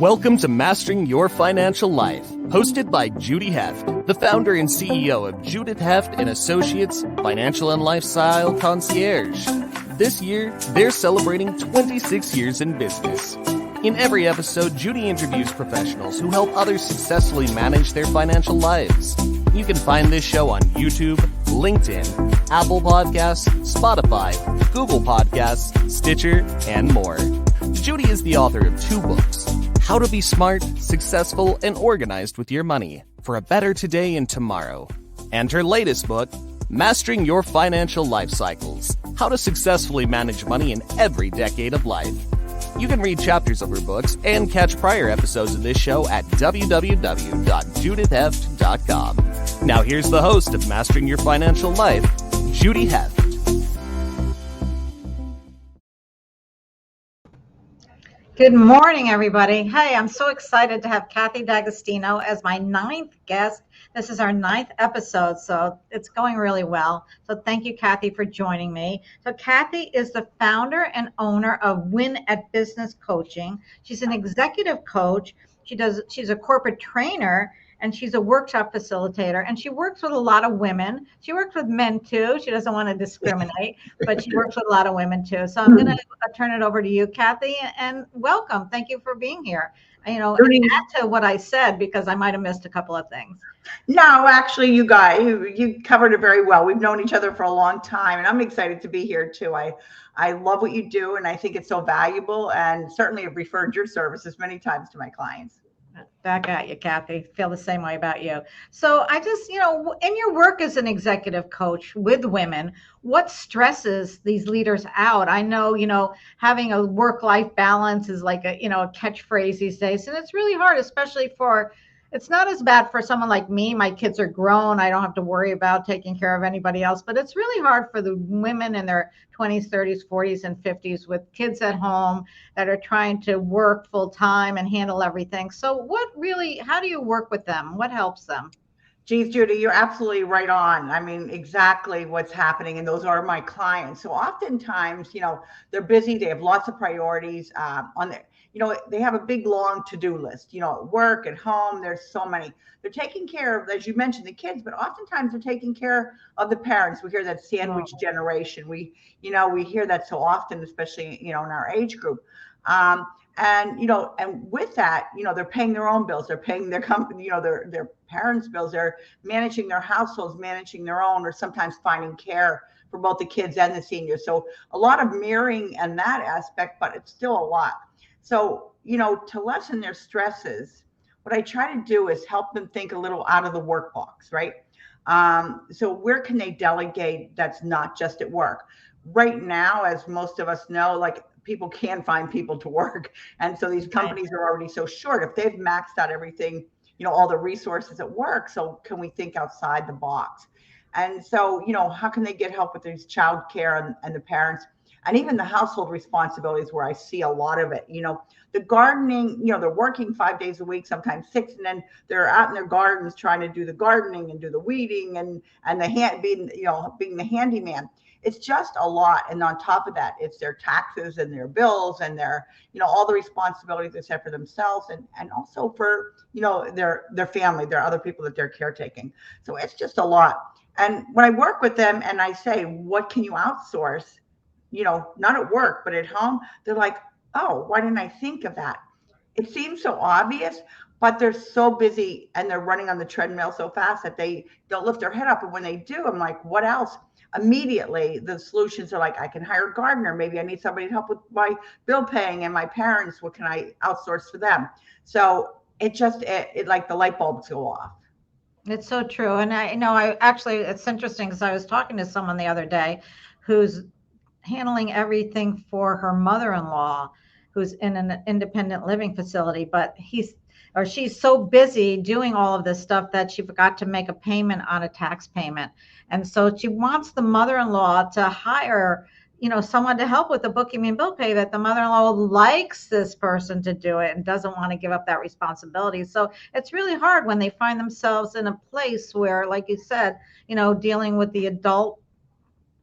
Welcome to Mastering Your Financial Life, hosted by Judy Heft, the founder and CEO of Judith Heft and Associates Financial and Lifestyle Concierge. This year, they're celebrating 26 years in business. In every episode, Judy interviews professionals who help others successfully manage their financial lives. You can find this show on YouTube, LinkedIn, Apple Podcasts, Spotify, Google Podcasts, Stitcher, and more. Judy is the author of 2 books, How to Be Smart, Successful, and Organized with Your Money for a Better Today and Tomorrow, and her latest book, Mastering Your Financial Life Cycles, How to Successfully Manage Money in Every Decade of Life. You can read chapters of her books and catch prior episodes of this show at www.judithheft.com. Now here's the host of Mastering Your Financial Life, Judy Heft. Good morning, everybody. Hey, I'm so excited to have Kathy D'Agostino as my 9th guest. This is our 9th episode, so it's going really well. So thank you, Kathy, for joining me. So Kathy is the founder and owner of Win at Business Coaching. She's an executive coach. She's a corporate trainer, and she's a workshop facilitator, and she works with a lot of women. She works with men too. She doesn't want to discriminate, but she works with a lot of women too. So I'm going to turn it over to you, Kathy, and welcome. Thank you for being here. And add to what I said, because I might have missed a couple of things. No, actually, you guys, you covered it very well. We've known each other for a long time, and I'm excited to be here too. I love what you do, and I think it's so valuable, and certainly have referred your services many times to my clients. Back at you, Kathy. Feel the same way about you. So I just, in your work as an executive coach with women, what stresses these leaders out? I know, having a work-life balance is like a catchphrase these days. And it's really hard, especially it's not as bad for someone like me. My kids are grown. I don't have to worry about taking care of anybody else. But it's really hard for the women in their 20s, 30s, 40s, and 50s with kids at home that are trying to work full time and handle everything. So how do you work with them? What helps them? Geez, Judy, you're absolutely right on. I mean, exactly what's happening. And those are my clients. So oftentimes, they're busy. They have lots of priorities on their, they have a big, long to-do list, at work, at home. There's so many. They're taking care of, as you mentioned, the kids, but oftentimes they're taking care of the parents. We hear that sandwich generation. We hear that so often, especially, in our age group. And with that, they're paying their own bills. They're paying their company, their parents' bills. They're managing their households, managing their own, or sometimes finding care for both the kids and the seniors. So a lot of mirroring in that aspect, but it's still a lot. So, to lessen their stresses, what I try to do is help them think a little out of the work box, right? So where can they delegate that's not just at work? Right now, as most of us know, like, people can't find people to work. And so these companies are already so short. If they've maxed out everything, all the resources at work, so can we think outside the box? And so, how can they get help with these childcare and the parents? And even the household responsibilities, where I see a lot of it, the gardening, they're working 5 days a week, sometimes 6, and then they're out in their gardens trying to do the gardening and do the weeding and being the handyman. It's just a lot. And on top of that, it's their taxes and their bills and their, all the responsibilities they set for themselves and also for, their family, their other people that they're caretaking. So it's just a lot. And when I work with them and I say, what can you outsource? Not at work, but at home, they're like, oh, why didn't I think of that? It seems so obvious, but they're so busy and they're running on the treadmill so fast that they don't lift their head up. And when they do, I'm like, what else? Immediately, the solutions are like, I can hire a gardener. Maybe I need somebody to help with my bill paying, and my parents, what can I outsource for them? So it like the light bulbs go off. It's so true. And it's interesting because I was talking to someone the other day who's handling everything for her mother-in-law, who's in an independent living facility, but she's so busy doing all of this stuff that she forgot to make a payment on a tax payment. And so she wants the mother-in-law to hire, someone to help with the bookkeeping and bill pay, that the mother-in-law likes this person to do it and doesn't want to give up that responsibility. So it's really hard when they find themselves in a place where, like you said, dealing with the adult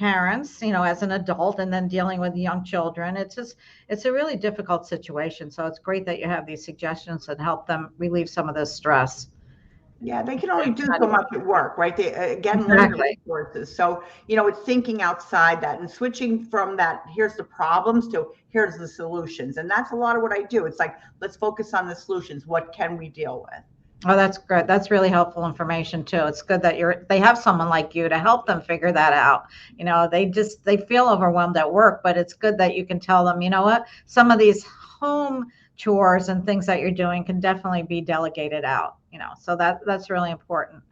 parents, as an adult and then dealing with young children. It's a really difficult situation. So it's great that you have these suggestions that help them relieve some of this stress. Yeah, they can only do so much at work, right? They, again, limited Exactly. resources. So, it's thinking outside that and switching from that, here's the problems, to here's the solutions. And that's a lot of what I do. It's like, let's focus on the solutions. What can we deal with? Oh, that's good. That's really helpful information too. It's good that they have someone like you to help them figure that out. They feel overwhelmed at work, but it's good that you can tell them, you know what, some of these home chores and things that you're doing can definitely be delegated out, so that's really important.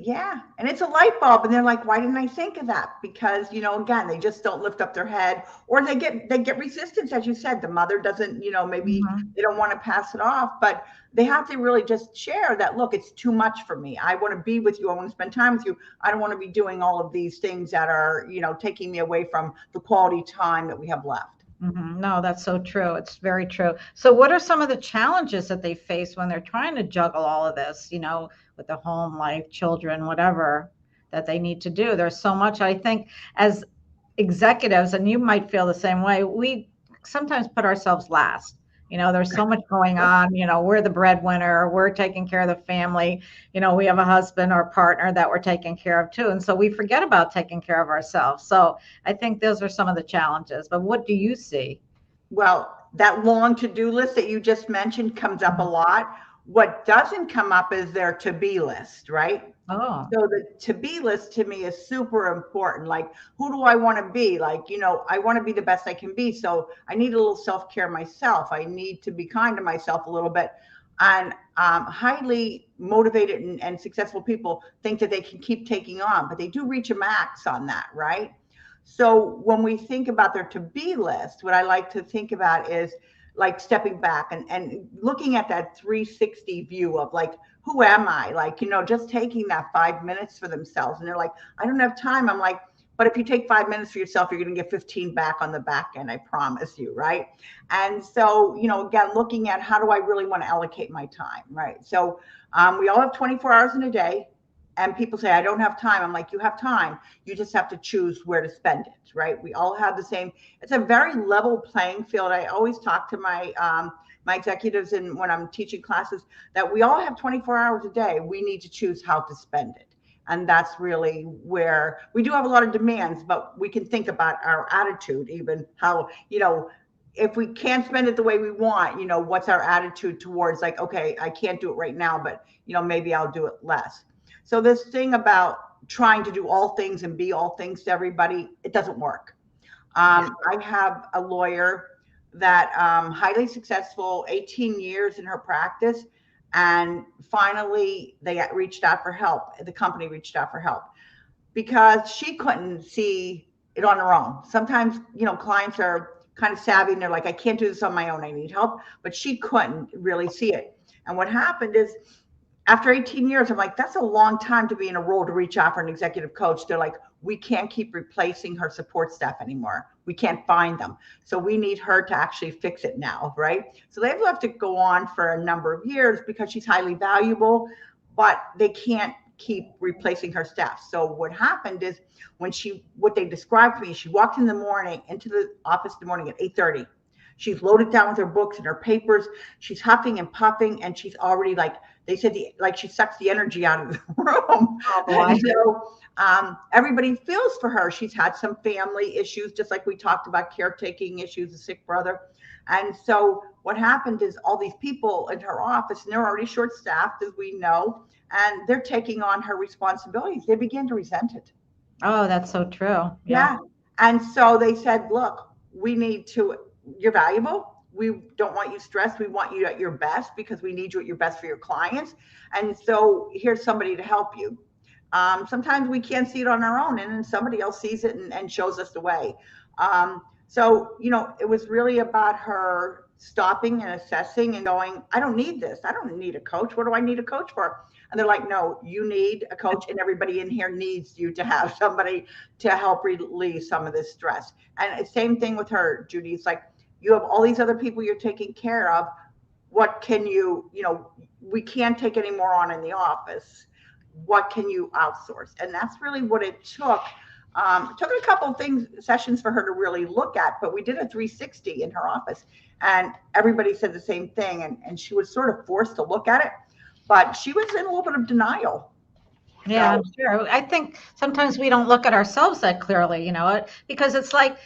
Yeah. And it's a light bulb. And they're like, why didn't I think of that? Because, again, they just don't lift up their head, or they get resistance. As you said, the mother doesn't, maybe they don't want to pass it off, but they have to really just share that, look, it's too much for me. I want to be with you. I want to spend time with you. I don't want to be doing all of these things that are, taking me away from the quality time that we have left. No, that's so true. It's very true. So what are some of the challenges that they face when they're trying to juggle all of this, with the home life, children, whatever that they need to do? There's so much, I think, as executives, and you might feel the same way, we sometimes put ourselves last. There's so much going on. We're the breadwinner, we're taking care of the family. We have a husband or partner that we're taking care of too. And so we forget about taking care of ourselves. So I think those are some of the challenges. But what do you see? Well, that long to-do list that you just mentioned comes up a lot. What doesn't come up is their to-be list, right? Oh, So the to-be list to me is super important. Like, who do I want to be? Like, I want to be the best I can be. So I need a little self-care myself. I need to be kind to myself a little bit. And highly motivated and successful people think that they can keep taking on, but they do reach a max on that, right? So when we think about their to-be list, what I like to think about is like stepping back and looking at that 360 view of like, who am I? Like, just taking that 5 minutes for themselves. And they're like, I don't have time. I'm like, but if you take 5 minutes for yourself, you're going to get 15 back on the back end. I promise you. Right. And so, again, looking at how do I really want to allocate my time? Right. So we all have 24 hours in a day. And people say, I don't have time. I'm like, you have time. You just have to choose where to spend it, right? We all have the same. It's a very level playing field. I always talk to my executives, and when I'm teaching classes, that we all have 24 hours a day. We need to choose how to spend it. And that's really where we do have a lot of demands, but we can think about our attitude, even how, if we can't spend it the way we want, what's our attitude towards like, okay, I can't do it right now, but, maybe I'll do it less. So this thing about trying to do all things and be all things to everybody, it doesn't work. I have a lawyer that highly successful, 18 years in her practice. And finally, they reached out for help. The company reached out for help because she couldn't see it on her own. Sometimes, clients are kind of savvy and they're like, I can't do this on my own. I need help. But she couldn't really see it. And what happened is, after 18 years, I'm like, that's a long time to be in a role to reach out for an executive coach. They're like, we can't keep replacing her support staff anymore. We can't find them. So we need her to actually fix it now, right? So they've left it go on for a number of years because she's highly valuable, but they can't keep replacing her staff. So what happened is what they described to me, she walked into the office in the morning at 8:30. She's loaded down with her books and her papers. She's huffing and puffing, and she's already like, they said, she sucks the energy out of the room. Oh, boy. And so everybody feels for her. She's had some family issues, just like we talked about caretaking issues, a sick brother. And so what happened is all these people in her office, and they're already short-staffed, as we know, and they're taking on her responsibilities. They began to resent it. Oh, that's so true. Yeah. And so they said, look, you're valuable. We don't want you stressed. We want you at your best because we need you at your best for your clients. And so here's somebody to help you. Sometimes we can't see it on our own, and then somebody else sees it and shows us the way. So, it was really about her stopping and assessing and going, I don't need this. I don't need a coach. What do I need a coach for? And they're like, no, you need a coach, and everybody in here needs you to have somebody to help relieve some of this stress. And same thing with her, Judy. It's like, you have all these other people you're taking care of. What can we can't take any more on in the office. What can you outsource? And that's really what it took. It took a couple of sessions for her to really look at, but we did a 360 in her office, and everybody said the same thing. And she was sort of forced to look at it, but she was in a little bit of denial. Yeah, I'm sure. I think sometimes we don't look at ourselves that clearly, because it's like,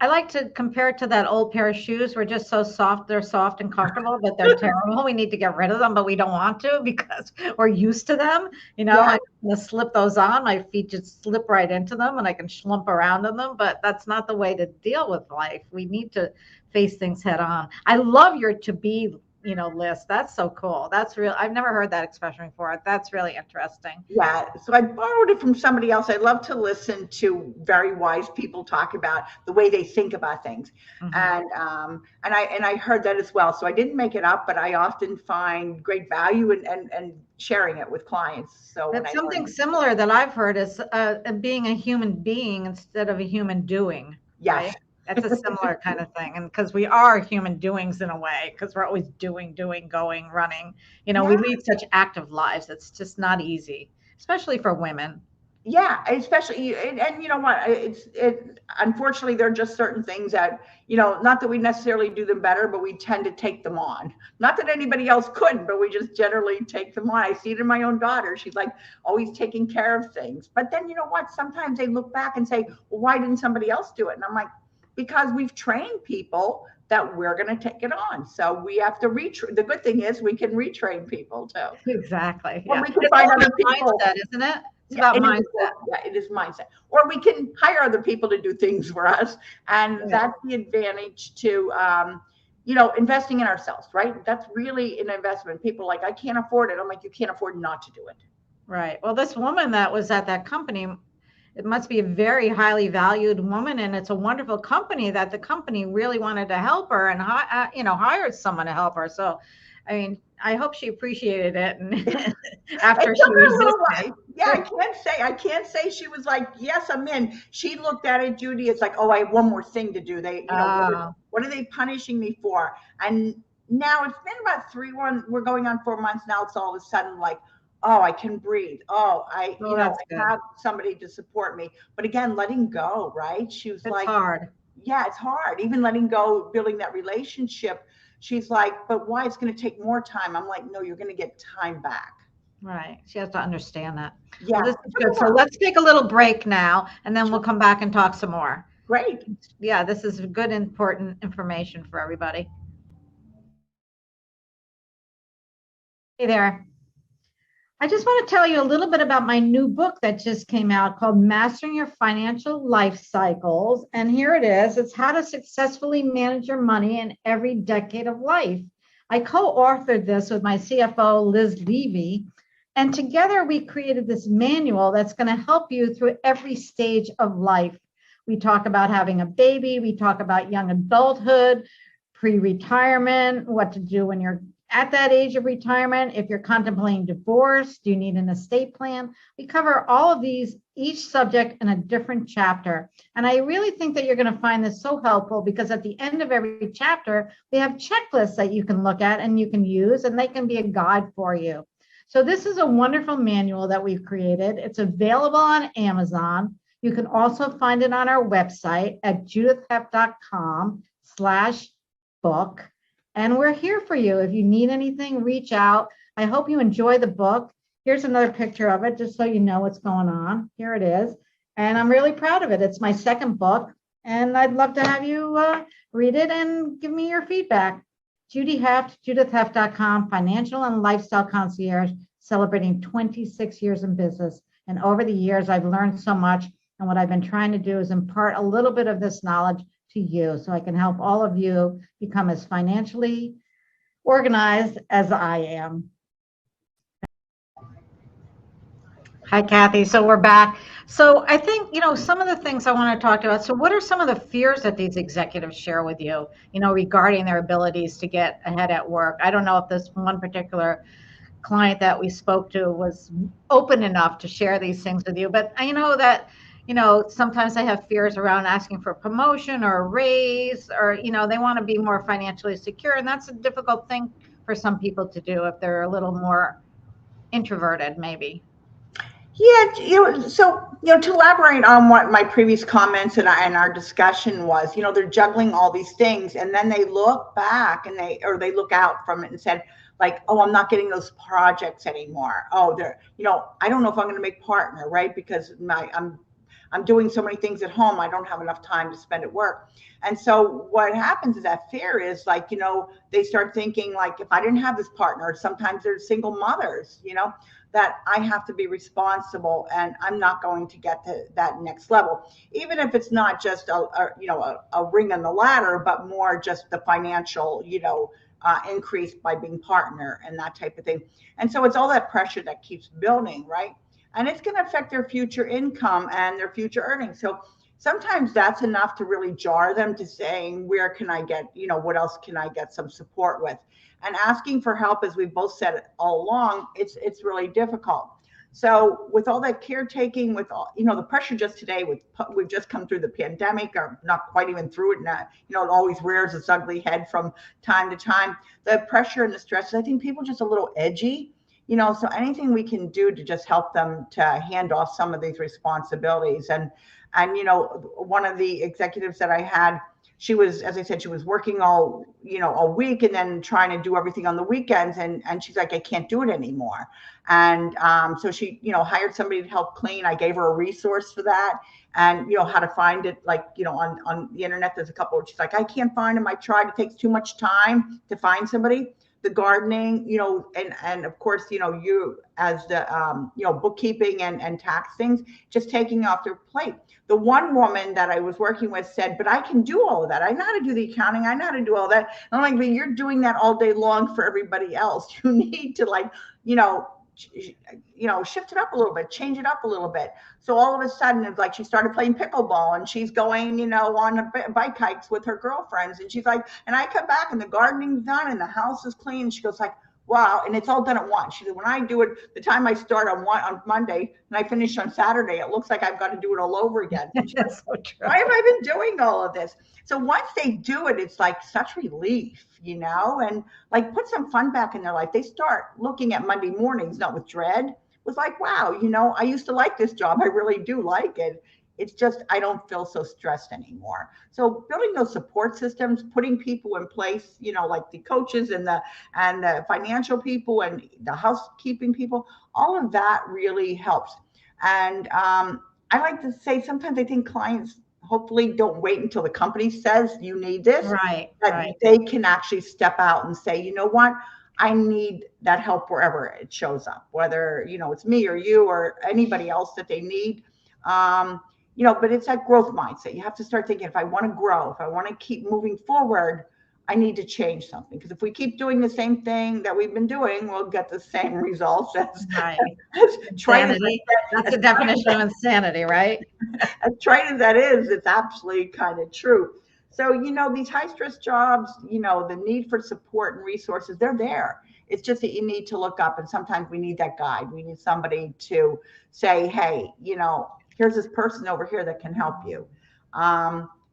I like to compare it to that old pair of shoes. We're just so soft. They're soft and comfortable, but they're terrible. We need to get rid of them, but we don't want to because we're used to them. Yeah. I can slip those on. My feet just slip right into them and I can schlump around in them, but that's not the way to deal with life. We need to face things head on. I love your to be list. That's so cool. That's real. I've never heard that expression before. That's really interesting. Yeah. So I borrowed it from somebody else. I love to listen to very wise people talk about the way they think about things. Mm-hmm. And I heard that as well. So I didn't make it up, but I often find great value and sharing it with clients. So that's something similar that I've heard is being a human being instead of a human doing. Yes. Right? That's a similar kind of thing. And because we are human doings in a way, because we're always doing, going, running, we lead such active lives. It's just not easy, especially for women. Yeah, especially, and you know what, unfortunately, there are just certain things that, not that we necessarily do them better, but we tend to take them on. Not that anybody else couldn't, but we just generally take them on. I see it in my own daughter. She's like always taking care of things. But then, you know what, sometimes they look back and say, well, why didn't somebody else do it? And I'm like, because we've trained people that we're going to take it on. So we have to the good thing is we can retrain people too. Exactly. Or we can find other people. Mindset, isn't it? It's about mindset. It is mindset. Or we can hire other people to do things for us. And that's the advantage to, investing in ourselves, right? That's really an investment. People are like, I can't afford it. I'm like, you can't afford not to do it. Right. Well, this woman that was at that company, it must be a very highly valued woman, and it's a wonderful company that the company really wanted to help her and hired someone to help her. So, I mean, I hope she appreciated it. And after she resisted, yeah, I can't say she was like, yes, I'm in. She looked at it, Judy. It's like, oh, I have one more thing to do. What are they punishing me for? And now it's been about we're going on 4 months now. It's all of a sudden like, oh, I can breathe. Oh, I have somebody to support me. But again, letting go, right? She was like, hard. Yeah, it's hard. Even letting go, building that relationship. She's like, but why? It's going to take more time. I'm like, no, you're going to get time back. Right. She has to understand that. Yeah. Well, this is good. So let's take a little break now, and then we'll come back and talk some more. Great. Yeah, this is good, important information for everybody. Hey there. I just want to tell you a little bit about my new book that just came out called Mastering Your Financial Life Cycles. And here it is. It's how to successfully manage your money in every decade of life. I co-authored this with my CFO, Liz Levy. And together we created this manual that's going to help you through every stage of life. We talk about having a baby. We talk about young adulthood, pre-retirement, what to do when you're at that age of retirement, if you're contemplating divorce, do you need an estate plan? We cover all of these, each subject in a different chapter. And I really think that you're going to find this so helpful because at the end of every chapter, we have checklists that you can look at and you can use, and they can be a guide for you. So this is a wonderful manual that we've created. It's available on Amazon. You can also find it on our website at judithheft.com/book. And we're here for you. If you need anything, reach out. I hope you enjoy the book. Here's another picture of it, just so you know what's going on. Here it is. And I'm really proud of it. It's my second book. And I'd love to have you read it and give me your feedback. Judy Heft, judithheft.com, Financial and Lifestyle Concierge, celebrating 26 years in business. And over the years, I've learned so much. And what I've been trying to do is impart a little bit of this knowledge to you so I can help all of you become as financially organized as I am. Hi, Kathy. So we're back. So I think, some of the things I want to talk about. So what are some of the fears that these executives share with you, regarding their abilities to get ahead at work? I don't know if this one particular client that we spoke to was open enough to share these things with you, but I know that sometimes they have fears around asking for a promotion or a raise, or, they want to be more financially secure. And that's a difficult thing for some people to do if they're a little more introverted, maybe. Yeah, to elaborate on what my previous comments and our discussion was, they're juggling all these things, and then they look back and they look out from it and said, like, oh, I'm not getting those projects anymore. Oh, I don't know if I'm going to make partner, right? Because I'm doing so many things at home. I don't have enough time to spend at work. And so what happens is that fear is like, they start thinking like, if I didn't have this partner, sometimes they're single mothers, that I have to be responsible and I'm not going to get to that next level, even if it's not just a ring on the ladder, but more just the financial, increase by being partner and that type of thing. And so it's all that pressure that keeps building, right? And it's going to affect their future income and their future earnings. So sometimes that's enough to really jar them to saying, where can I get, what else can I get some support with? And asking for help, as we've both said all along, it's really difficult. So with all that caretaking, with all, the pressure just today, we've just come through the pandemic, or not quite even through it now, it always rears its ugly head from time to time. The pressure and the stress, I think people are just a little edgy. So anything we can do to just help them to hand off some of these responsibilities. And one of the executives that I had, she was, as I said, she was working all week and then trying to do everything on the weekends. And she's like, I can't do it anymore. And so she, hired somebody to help clean. I gave her a resource for that, and, how to find it, like, on the internet. There's a couple, she's like, I can't find them. I tried. It takes too much time to find somebody. The gardening, and of course, you as the, bookkeeping and tax things, just taking off their plate. The one woman that I was working with said, but I can do all of that. I know how to do the accounting. I know how to do all that. And I'm like, but you're doing that all day long for everybody else. You need to, like, shift it up a little bit, change it up a little bit. So all of a sudden, it's like she started playing pickleball, and she's going, on bike hikes with her girlfriends. And she's like, and I come back and the gardening's done and the house is clean. And she goes like, wow. And it's all done at once. She said, when I do it, the time I start on Monday and I finish on Saturday, it looks like I've got to do it all over again. That's so true. Why have I been doing all of this? So once they do it, it's like such relief, and like put some fun back in their life. They start looking at Monday mornings, not with dread. It was like, wow, I used to like this job. I really do like it. It's just, I don't feel so stressed anymore. So building those support systems, putting people in place, like the coaches and the financial people and the housekeeping people, all of that really helps. And I like to say, sometimes I think clients hopefully don't wait until the company says you need this. Right. They can actually step out and say, you know what? I need that help wherever it shows up, whether, it's me or you or anybody else that they need. But it's that growth mindset. You have to start thinking, if I want to grow, if I want to keep moving forward, I need to change something. Because if we keep doing the same thing that we've been doing, we'll get the same results as insanity. That's the definition of insanity, right? As trite as that is, it's absolutely kind of true. So, these high stress jobs, the need for support and resources, they're there. It's just that you need to look up, and sometimes we need that guide. We need somebody to say, hey, here's this person over here that can help you.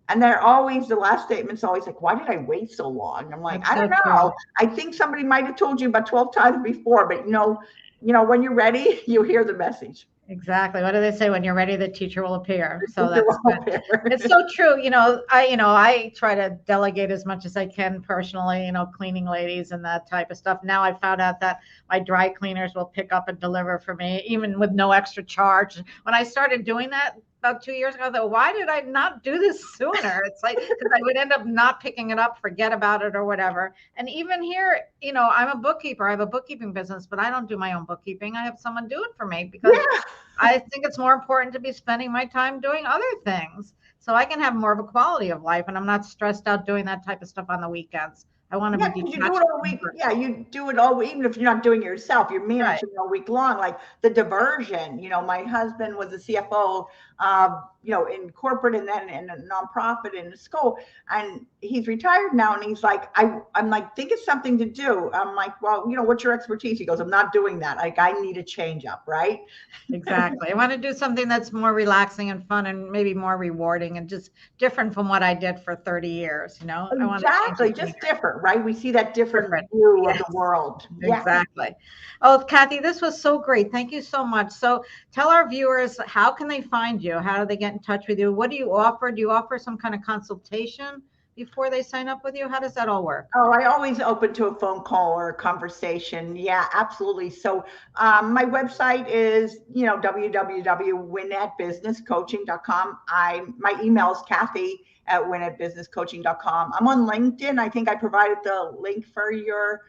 And they're always, the last statement's always like, why did I wait so long? I'm like, I don't know. I think somebody might have told you about 12 times before, but when you're ready, you hear the message. Exactly. What do they say? When you're ready, the teacher will appear. So that's good. It's so true. I try to delegate as much as I can personally, cleaning ladies and that type of stuff. Now I found out that my dry cleaners will pick up and deliver for me, even with no extra charge. When I started doing that about 2 years ago, I thought, why did I not do this sooner? It's like, because I would end up not picking it up, forget about it or whatever. And even here, I'm a bookkeeper. I have a bookkeeping business, but I don't do my own bookkeeping. I have someone do it for me because I think it's more important to be spending my time doing other things so I can have more of a quality of life, and I'm not stressed out doing that type of stuff on the weekends. I want to be detached. You do it all week. Yeah, you do it all, even if you're not doing it yourself, you're managing all week long. Like the diversion, my husband was a CFO, in corporate and then in a nonprofit in a school, and he's retired now. And he's like, I'm like, think of something to do. I'm like, well, what's your expertise? He goes, I'm not doing that. Like, I need a change up, right? Exactly. Exactly. I want to do something that's more relaxing and fun and maybe more rewarding and just different from what I did for 30 years. I want to change Exactly. it. Just different, right? We see that different Different. view Yes. of the world. Yeah. Exactly. Oh, Kathy, this was so great. Thank you so much. So tell our viewers, how can they find you? How do they get in touch with you? What do you offer? Do you offer some kind of consultation before they sign up with you? How does that all work? Oh, I always open to a phone call or a conversation. Yeah, absolutely. So my website is, www.winatbusinesscoaching.com. My email is Kathy@winatbusinesscoaching.com. I'm on LinkedIn. I think I provided the link for your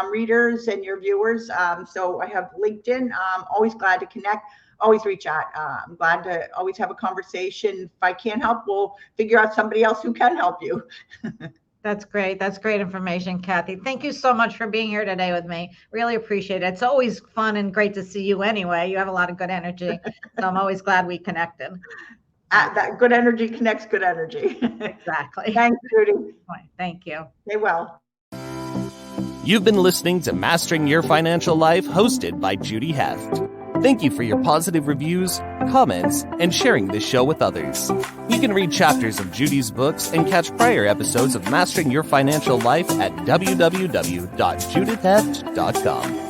readers and your viewers. So I have LinkedIn. Always glad to connect. Always reach out. I'm glad to always have a conversation. If I can't help, we'll figure out somebody else who can help you. That's great. That's great information, Kathy. Thank you so much for being here today with me. Really appreciate it. It's always fun and great to see you anyway. You have a lot of good energy. So I'm always glad we connected. That good energy connects good energy. Exactly. Thanks, Judy. Thank you. Stay well. You've been listening to Mastering Your Financial Life, hosted by Judy Heft. Thank you for your positive reviews, comments, and sharing this show with others. You can read chapters of Judy's books and catch prior episodes of Mastering Your Financial Life at www.judithheft.com.